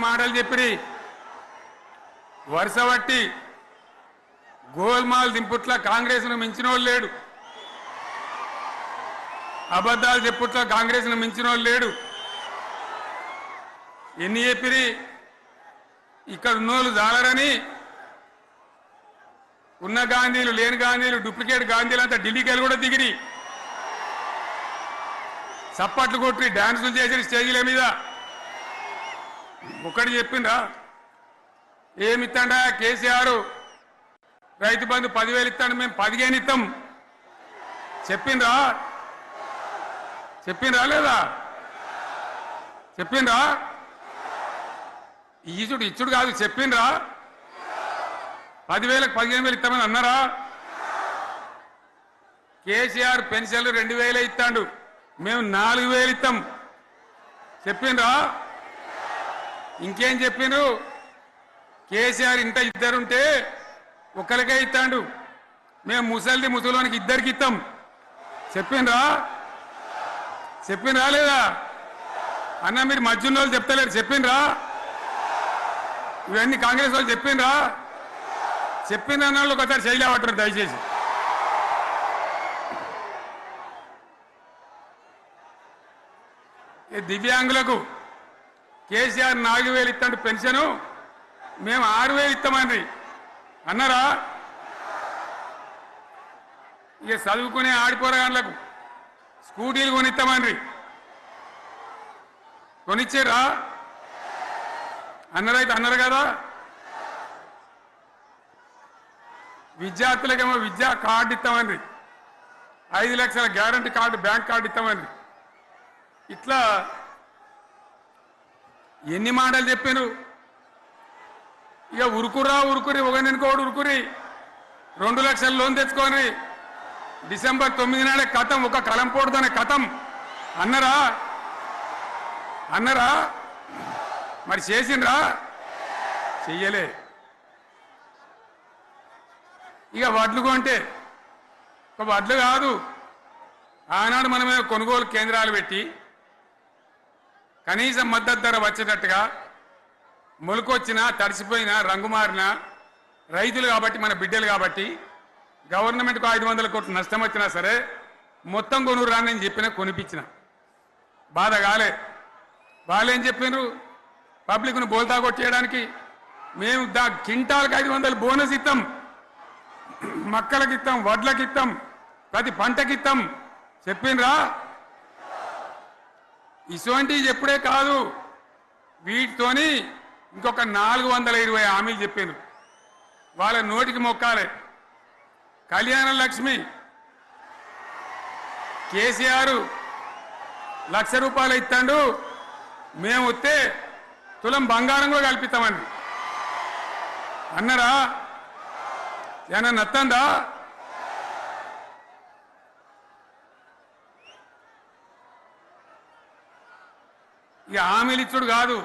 మాటలు చెప్పి వరుస బట్టి గోల్మాల్ దింపుట్ల కాంగ్రెస్ను మించినోళ్ళు లేడు, అబద్ధాలు చెప్పుట్ల కాంగ్రెస్ను మించినోళ్ళు లేడు. ఎన్ని చెప్పిరి ఇక్కడ ఉన్నోళ్ళు జాలరని ఉన్న గాంధీలు లేని గాంధీలు డూప్లికేట్ గాంధీలు అంతా ఢిల్లీకి వెళ్ళి కూడా దిగిరి, చప్పట్లు కొట్టి డాన్సులు చేసి స్టేజీల మీద. ఒకటి చెప్పిండ్రా ఏమిత్తాడా కేసీఆర్ రైతు బంధు 10,000 ఇస్తాడు, మేము 15 ఇస్తాం చెప్పిండ్రా లేదా? చెప్పిండ్రా? ఇచ్చుడు కాదు, చెప్పిండ్రా? 10,000కు 15,000 ఇస్తామని అన్నారా? కేసీఆర్ పెన్షన్లు 2,000 ఇస్తాడు, మేము 4,000 ఇస్తాం చెప్పిండ్రా? ఇంకేం చెప్పిండ్రు? కేసీఆర్ ఇంట ఇద్దరుంటే ఒకరికే ఇస్తాడు, మేము ముసలోనికి 2కి ఇస్తాం చెప్పిండ్రా? లేదా అన్న? మీరు మధ్యన్న వాళ్ళు చెప్తలేరు, చెప్పిండ్రా? ఇవన్నీ కాంగ్రెస్ వాళ్ళు చెప్పిండ్రా? చెప్పిండ్రు అన్న వాళ్ళు ఒకసారి చేయలేవటారు దయచేసి. దివ్యాంగులకు కేసీఆర్ 4,000 ఇస్తాడు పెన్షను, మేము 6,000 ఇస్తామండి అన్నారా? ఇక చదువుకునే ఆడిపోరగాళ్ళకు స్కూటీలు కొనిస్తామండి, కొనిచ్చారా? అన్నారు కదా. విద్యార్థులకేమో విద్యా కార్డు ఇస్తామండి, 5 లక్షల గ్యారంటీ కార్డు బ్యాంక్ కార్డు ఇస్తామండి. ఇట్లా ఎన్ని మాటలు చెప్పాను. ఇక ఉరుకురి ఒకరినుకోడు ఉరుకురి 2 లక్షల లోన్ తెచ్చుకొని డిసెంబర్ 9 నాడే కథం, ఒక కలంపోటుతోనే కథం అన్నరా? మరి చేసిండ్రా? చెయ్యలే. ఇక వడ్లు కొంటే ఒక వడ్లు కాదు, ఆనాడు మనమే కొనుగోలు కేంద్రాలు పెట్టి కనీసం మద్దతు ధర వచ్చేటట్టుగా మొలకొచ్చినా తడిసిపోయినా రంగు మారినా రైతులు కాబట్టి మన బిడ్డలు కాబట్టి గవర్నమెంట్కు 500 కోట్లు నష్టం వచ్చినా సరే మొత్తం కొనురా నేను చెప్పిన కొనిపించిన. బాధ కాలే. వాళ్ళేం చెప్పిండ్రు? పబ్లిక్ను బోల్తా కొట్టేయడానికి మేము కింటాలకు 500 బోనస్ ఇస్తాం, మక్కలకి ఇస్తాం, వడ్లకి ఇస్తాం, ప్రతి పంటకి ఇస్తాం చెప్పిండ్రా? ఇటువంటివి చెప్పుడే కాదు, వీటితోని ఇంకొక 420 హామీలు చెప్పిండ్రు. వాళ్ళ నోటికి మొక్కాలే. కళ్యాణ లక్ష్మి కేసీఆర్ 1,00,000 రూపాయలు ఇస్తాడు, మేము వస్తే తులం బంగారం కూడా కల్పిస్తామండి అన్నారా? ఏమన్నా నత్తందా? ఇక హామీలు ఇచ్చుడు కాదు,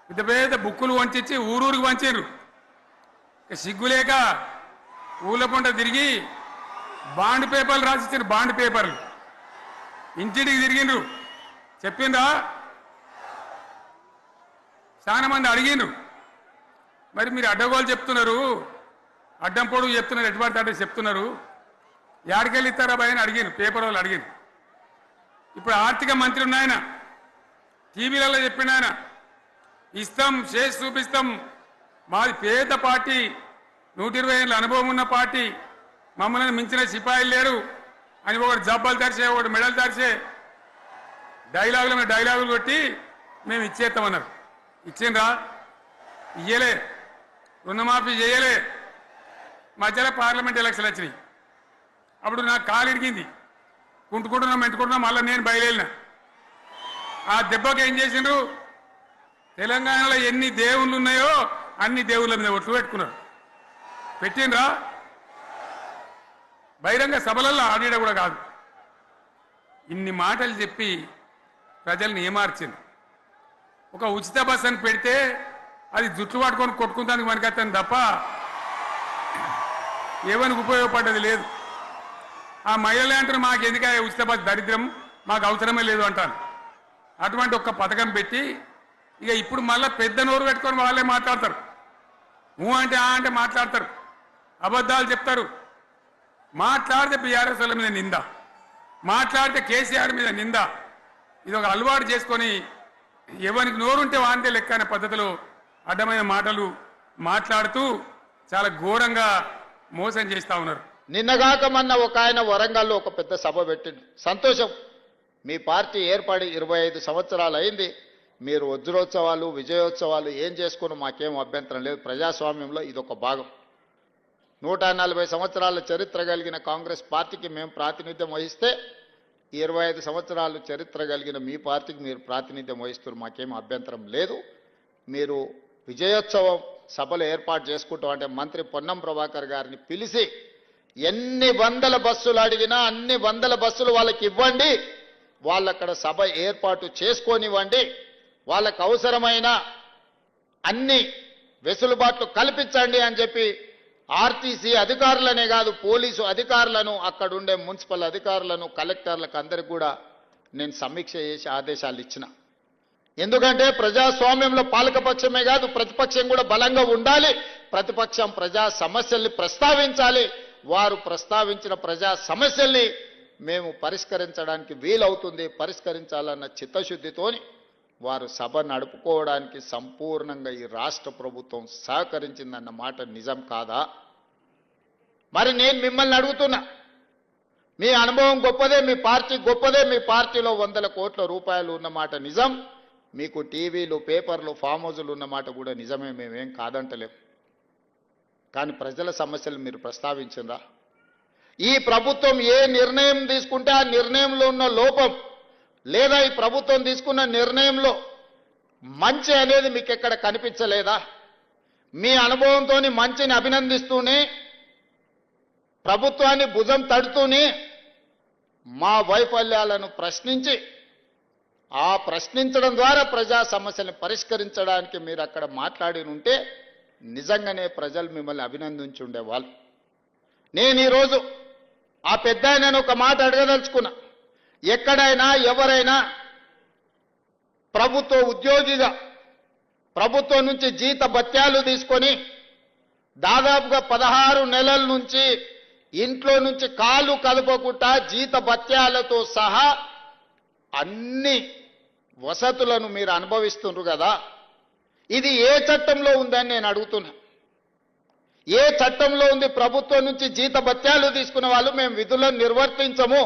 పెద్ద పెద్ద బుక్కులు వంచి ఊరూరికి వంచారు. సిగ్గులేక ఊళ్ళ పంట తిరిగి బాండ్ పేపర్లు రాసిచ్చారు, బాండ్ పేపర్లు ఇంటింటికి తిరిగిండ్రు. చెప్పిండ్రా? చాలా మంది అడిగిండ్రు. మరి మీరు అడ్డగోలు చెప్తున్నారు, అడ్డం పొడుగు చెప్తున్నారు, ఎటువంటి అడ్డ చెప్తున్నారు, యాడికెళ్ళి ఇస్తారా భయ అని అడిగిండ్రు, పేపర్ వాళ్ళు అడిగిండ్రు. ఇప్పుడు ఆర్థిక మంత్రి ఉన్నాయన టీవీలలో చెప్పిన ఆయన ఇస్తాం, చేసి చూపిస్తాం, మాది పేద పార్టీ, 120 ఏళ్ళ అనుభవం ఉన్న పార్టీ, మమ్మల్ని మించిన సిపాయిలు లేరు అని ఒకటి జబ్బలు తెరిచే, ఒకటి మెడలు తెరిచే డైలాగులు కొట్టి మేము ఇచ్చేస్తామన్నారు. ఇచ్చిండ్రా? ఇయ్యలే. రుణమాఫీ చేయలే. మధ్యలో పార్లమెంట్ ఎలక్షన్లు వచ్చినాయి. అప్పుడు నాకు కాలు ఇరిగింది, కుంటుకుంటున్నాం మెంటుకుంటున్నాం, మళ్ళీ నేను బయలుదేరిన. ఆ దెబ్బకి ఏం చేసిండ్రు? తెలంగాణలో ఎన్ని దేవుళ్ళు ఉన్నాయో అన్ని దేవుళ్ళ మీద ఒట్లు పెట్టుకున్నారు. పెట్టిండ్రా? బహిరంగ సభలలో ఆడిడ కూడా కాదు. ఇన్ని మాటలు చెప్పి ప్రజల్ని ఏమార్చింది. ఒక ఉచిత బస్ అని పెడితే అది జుట్టు పట్టుకొని కొట్టుకుంటానికి మనకత్తాను తప్ప ఏమనికి ఉపయోగపడ్డది లేదు. ఆ మహిళలే అంటారు మాకు ఎందుక ఉచిత బస్ దరిద్రం, మాకు అవసరమే లేదు అంటారు. అటువంటి ఒక్క పథకం పెట్టి ఇక ఇప్పుడు మళ్ళీ పెద్ద నోరు పెట్టుకొని వాళ్ళే మాట్లాడతారు. అంటే ఆ అంటే మాట్లాడతారు, అబద్ధాలు చెప్తారు. మాట్లాడితే బీఆర్ఎస్ వాళ్ళ మీద నింద, మాట్లాడితే కేసీఆర్ మీద నింద. ఇది ఒక అలవాటు చేసుకొని ఎవరికి నోరుంటే వాంతే లెక్క అనే పద్ధతిలో అడ్డమైన మాటలు మాట్లాడుతూ చాలా ఘోరంగా మోసం చేస్తా ఉన్నారు. నిన్నగాక మొన్న ఒక ఆయన వరంగల్లో ఒక పెద్ద సభ పెట్టిండు. సంతోషం, మీ పార్టీ ఏర్పడి 25 సంవత్సరాలు అయింది. మీరు వజ్రోత్సవాలు విజయోత్సవాలు ఏం చేసుకుని మాకేం అభ్యంతరం లేదు. ప్రజాస్వామ్యంలో ఇదొక భాగం. 140 సంవత్సరాల చరిత్ర కలిగిన కాంగ్రెస్ పార్టీకి మేము ప్రాతినిధ్యం వహిస్తే 25 సంవత్సరాలు చరిత్ర కలిగిన మీ పార్టీకి మీరు ప్రాతినిధ్యం వహిస్తున్నారు. మాకేం అభ్యంతరం లేదు. మీరు విజయోత్సవం సభలు ఏర్పాటు చేసుకుంటాం అంటే మంత్రి పొన్నం ప్రభాకర్ గారిని పిలిచి ఎన్ని వందల బస్సులు అడిగినా అన్ని వందల బస్సులు వాళ్ళకి ఇవ్వండి, వాళ్ళక్కడ సభ ఏర్పాటు చేసుకొనివ్వండి, వాళ్ళకు అవసరమైన అన్ని వెసులుబాట్లు కల్పించండి అని చెప్పి ఆర్టీసీ అధికారులనే కాదు పోలీసు అధికారులను, అక్కడుండే మున్సిపల్ అధికారులను, కలెక్టర్లకు అందరికి కూడా నేను సమీక్ష చేసి ఆదేశాలు ఇచ్చిన. ఎందుకంటే ప్రజాస్వామ్యంలో పాలకపక్షమే కాదు ప్రతిపక్షం కూడా బలంగా ఉండాలి. ప్రతిపక్షం ప్రజా సమస్యల్ని ప్రస్తావించాలి. వారు ప్రస్తావించిన ప్రజా సమస్యల్ని మేము పరిష్కరించడానికి వీలవుతుంది. పరిష్కరించాలన్న చిత్తశుద్ధితోని వారు సభ నడుపుకోవడానికి సంపూర్ణంగా ఈ రాష్ట్ర ప్రభుత్వం సహకరించిందన్న మాట నిజం కాదా? మరి నేను మిమ్మల్ని అడుగుతున్నా, మీ అనుభవం గొప్పదే, మీ పార్టీ గొప్పదే, మీ పార్టీలో 100 కోట్ల రూపాయలు ఉన్నమాట నిజం, మీకు టీవీలు పేపర్లు ఫామ్ హౌజులు ఉన్నమాట కూడా నిజమే, మేమేం కాదంటలేం. కానీ ప్రజల సమస్యలు మీరు ప్రస్తావించిందా? ఈ ప్రభుత్వం ఏ నిర్ణయం తీసుకుంటే ఆ నిర్ణయంలో ఉన్న లోపం లేదా ఈ ప్రభుత్వం తీసుకున్న నిర్ణయంలో మంచి అనేది మీకు ఎక్కడ కనిపించలేదా? మీ అనుభవంతో మంచిని అభినందిస్తూనే ప్రభుత్వాన్ని భుజం తడుతూనే మా వైఫల్యాలను ప్రశ్నించి ఆ ప్రశ్నించడం ద్వారా ప్రజా సమస్యలను పరిష్కరించడానికి మీరు అక్కడ మాట్లాడి ఉంటే నిజంగానే ప్రజలు మిమ్మల్ని అభినందించి ఉండేవాళ్ళు. నేను ఈరోజు ఆ పెద్ద ఆయనను ఒక మాట అడగదలుచుకున్నా. ఎక్కడైనా ఎవరైనా ప్రభుత్వ ఉద్యోగిగా ప్రభుత్వం నుంచి జీత భత్యాలు తీసుకొని దాదాపుగా 16 నెలల నుంచి ఇంట్లో నుంచి కాలు కదపకుండా జీత భత్యాలతో సహా అన్ని వసతులను మీరు అనుభవిస్తున్నారు కదా, ఇది ఏ చట్టంలో ఉందని నేను అడుగుతున్నా. ఏ చట్టంలో ఉంది? ప్రభుత్వం నుంచి జీత భత్యాలు తీసుకున్న వాళ్ళు మేము విధులను నిర్వర్తించము.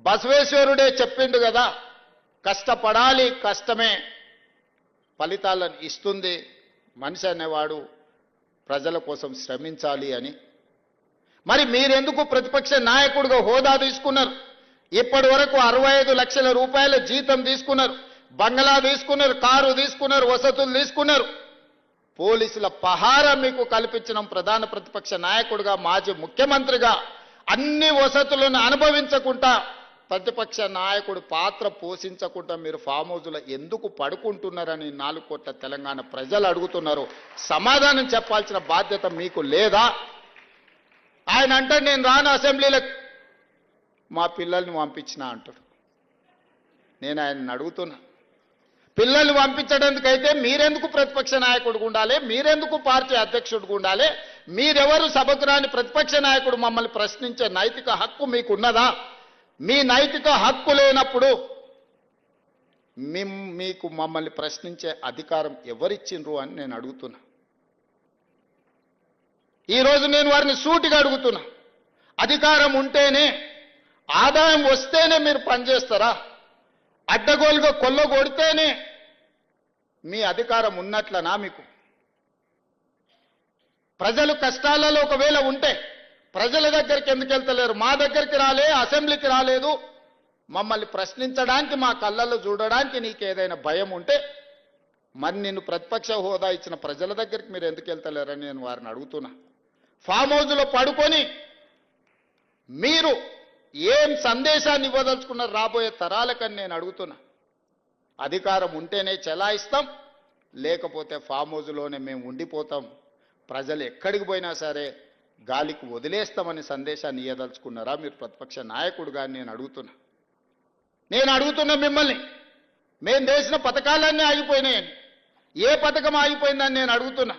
బసవేశ్వరుడే చెప్పిండు కదా, కష్టపడాలి, కష్టమే ఫలితాలను ఇస్తుంది, మనిషి అనేవాడు ప్రజల కోసం శ్రమించాలి అని. మరి మీరెందుకు ప్రతిపక్ష నాయకుడిగా హోదా తీసుకున్నారు? ఇప్పటి వరకు 65 లక్షల రూపాయల జీతం తీసుకున్నారు, బంగళా తీసుకున్నారు, కారు తీసుకున్నారు, వసతులు తీసుకున్నారు. పోలీసుల పహారా మీకు కల్పించిన ప్రధాన ప్రతిపక్ష నాయకుడిగా, మాజీ ముఖ్యమంత్రిగా అన్ని వసతులను అనుభవించకుండా ప్రతిపక్ష నాయకుడు పాత్ర పోషించకుండా మీరు ఫామ్ హౌజులో ఎందుకు పడుకుంటున్నారని 4 కోట్ల తెలంగాణ ప్రజలు అడుగుతున్నారు. సమాధానం చెప్పాల్సిన బాధ్యత మీకు లేదా? ఆయన అంటే నేను రాను అసెంబ్లీలకు, మా పిల్లల్ని పంపించిన అంటాడు. నేను ఆయన్ని అడుగుతున్నా, పిల్లల్ని పంపించడానికైతే మీరెందుకు ప్రతిపక్ష నాయకుడిగా ఉండాలి? మీరెందుకు పార్టీ అధ్యక్షుడిగా ఉండాలి? మీరెవరు సభకు రాని ప్రతిపక్ష నాయకుడు మమ్మల్ని ప్రశ్నించే నైతిక హక్కు మీకున్నదా? మీ నైతిక హక్కు లేనప్పుడు మీకు మమ్మల్ని ప్రశ్నించే అధికారం ఎవరిచ్చిండ్రు అని నేను అడుగుతున్నా. ఈరోజు నేను వారిని సూటిగా అడుగుతున్నా, అధికారం ఉంటేనే ఆదాయం వస్తేనే మీరు పనిచేస్తారా? అడ్డగోలుగా కొల్లగొడితేనే మీ అధికారం ఉన్నట్లనా? మీకు ప్రజలు కష్టాలలో ఒకవేళ ఉంటే ప్రజల దగ్గరికి ఎందుకు వెళ్తలేరు? మా దగ్గరికి రాలే, అసెంబ్లీకి రాలేదు, మమ్మల్ని ప్రశ్నించడానికి, మా కళ్ళల్లో చూడడానికి నీకు ఏదైనా భయం ఉంటే మరి నిన్ను ప్రతిపక్ష హోదా ఇచ్చిన ప్రజల దగ్గరికి మీరు ఎందుకు వెళ్తలేరని నేను వారిని అడుగుతున్నా. ఫామ్ హౌజ్లో పడుకొని మీరు ఏం సందేశాన్ని ఇవ్వదలుచుకున్నారు రాబోయే తరాలకని నేను అడుగుతున్నా. అధికారం ఉంటేనే చెలాయిస్తాం, లేకపోతే ఫామ్ హౌజ్లోనే మేము ఉండిపోతాం, ప్రజలు ఎక్కడికి పోయినా సరే గాలికి వదిలేస్తామని సందేశాన్ని ఇవ్వదలుచుకున్నారా మీరు ప్రతిపక్ష నాయకుడుగా నేను అడుగుతున్నా. మిమ్మల్ని మేము చేసిన పథకాలన్నీ ఆగిపోయినాయని, ఏ పథకం ఆగిపోయిందని నేను అడుగుతున్నా.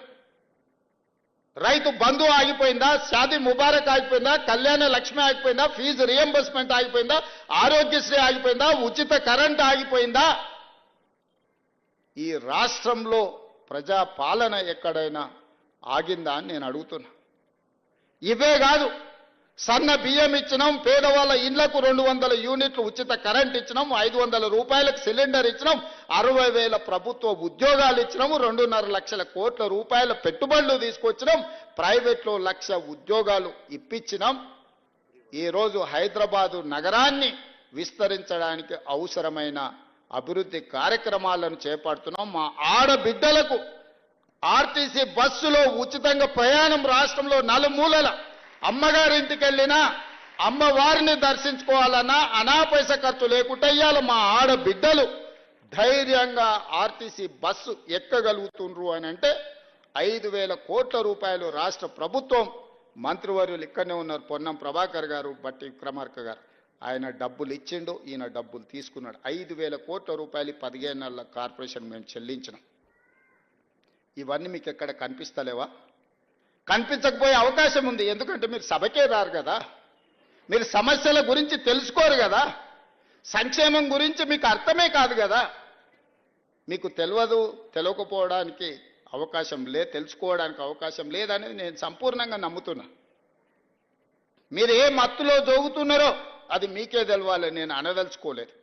రైతు బంధు ఆగిపోయిందా, షాదీ ముబారక్ ఆగిపోయిందా, కళ్యాణ లక్ష్మి ఆగిపోయిందా, ఫీజు రియంబర్స్మెంట్ ఆగిపోయిందా, ఆరోగ్యశ్రీ ఆగిపోయిందా, ఉచిత కరెంట్ ఆగిపోయిందా? ఈ రాష్ట్రంలో ప్రజా పాలన ఎక్కడైనా ఆగిందా అని నేను అడుగుతున్నా. ఇవే కాదు, సన్న బియ్యం ఇచ్చినాం, పేదవాళ్ళ ఇళ్లకు 200 యూనిట్లు ఉచిత కరెంట్ ఇచ్చినాం, 500 రూపాయలకు సిలిండర్ ఇచ్చినాం, 60,000 ప్రభుత్వ ఉద్యోగాలు ఇచ్చినాం, 2.5 లక్షల కోట్ల రూపాయల పెట్టుబడులు తీసుకొచ్చినాం, ప్రైవేట్లో 1,00,000 ఉద్యోగాలు ఇప్పించినాం. ఈరోజు హైదరాబాదు నగరాన్ని విస్తరించడానికి అవసరమైన అభివృద్ధి కార్యక్రమాలను చేపడుతున్నాం. మా ఆడబిడ్డలకు ఆర్టీసీ బస్సులో ఉచితంగా ప్రయాణం రాష్ట్రంలో నలుమూలల అమ్మగారింటికి వెళ్ళినా అమ్మవారిని దర్శించుకోవాలన్నా అనా పైసా ఖర్చు లేకుండా ఇవాళ మా ఆడబిడ్డలు ధైర్యంగా ఆర్టీసీ బస్సు ఎక్కగలుగుతుండ్రు అని అంటే 5,000 కోట్ల రూపాయలు రాష్ట్ర ప్రభుత్వం, మంత్రివర్యులు ఇక్కడనే ఉన్నారు, పొన్నం ప్రభాకర్ గారు, బట్టి విక్రమార్క గారు, ఆయన డబ్బులు ఇచ్చిండు, ఈయన డబ్బులు తీసుకున్నాడు. 5,000 కోట్ల రూపాయలు 15 నెలల కార్పొరేషన్ మేము చెల్లించినాం. ఇవన్నీ మీకు ఎక్కడ కనిపిస్తలేవా? కనిపించకపోయే అవకాశం ఉంది. ఎందుకంటే మీరు సభకే రారు కదా, మీరు సమస్యల గురించి తెలుసుకోరు కదా, సంక్షేమం గురించి మీకు అర్థమే కాదు కదా. మీకు తెలియకపోవడానికి అవకాశం తెలుసుకోవడానికి అవకాశం లేదనేది నేను సంపూర్ణంగా నమ్ముతున్నా. మీరు ఏ మత్తులో జోగుతున్నారో అది మీకే తెలవాలి, నేను అనదలుచుకోలేదు.